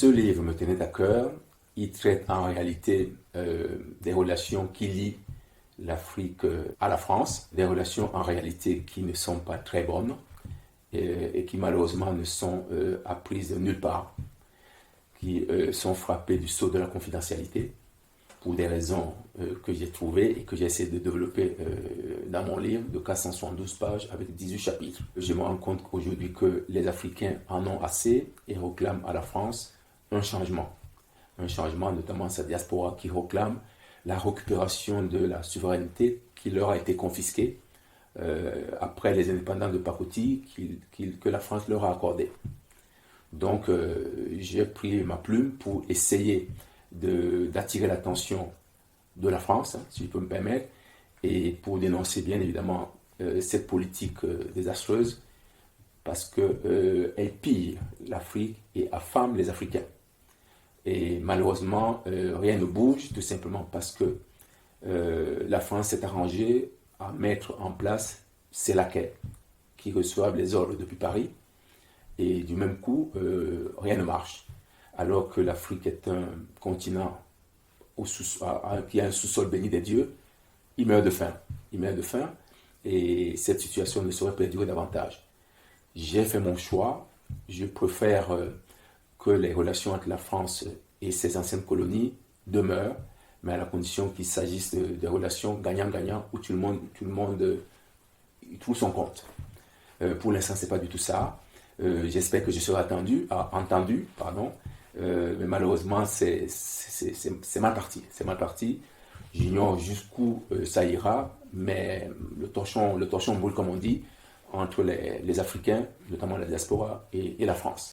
Ce livre me tenait à cœur. Il traite en réalité des relations qui lient l'Afrique à la France, des relations en réalité qui ne sont pas très bonnes et qui malheureusement ne sont apprises de nulle part, qui sont frappées du sceau de la confidentialité pour des raisons que j'ai trouvées et que j'ai essayé de développer dans mon livre de 472 pages avec 18 chapitres. Je me rends compte qu'aujourd'hui que les Africains en ont assez et réclament à la France un changement. Un changement, notamment sa diaspora qui réclame la récupération de la souveraineté qui leur a été confisquée après les indépendants de pacotille que la France leur a accordé. Donc j'ai pris ma plume pour essayer d'attirer l'attention de la France, si je peux me permettre, et pour dénoncer bien évidemment cette politique désastreuse parce qu'elle pille l'Afrique et affame les Africains. Et malheureusement, rien ne bouge, tout simplement parce que la France s'est arrangée à mettre en place ses laquais qui reçoivent les ordres depuis Paris. Et du même coup, rien ne marche. Alors que l'Afrique est un continent qui a un sous-sol béni des dieux, il meurt de faim. Il meurt de faim et cette situation ne saurait perdurer davantage. J'ai fait mon choix. Je préfère que les relations entre la France et ses anciennes colonies demeurent, mais à la condition qu'il s'agisse de relations gagnant-gagnant où tout le monde trouve son compte. Pour l'instant, ce n'est pas du tout ça. J'espère que je serai entendu, mais malheureusement, c'est mal parti. C'est mal parti. J'ignore jusqu'où ça ira, mais le torchon brûle, comme on dit, entre les Africains, notamment la diaspora, et la France.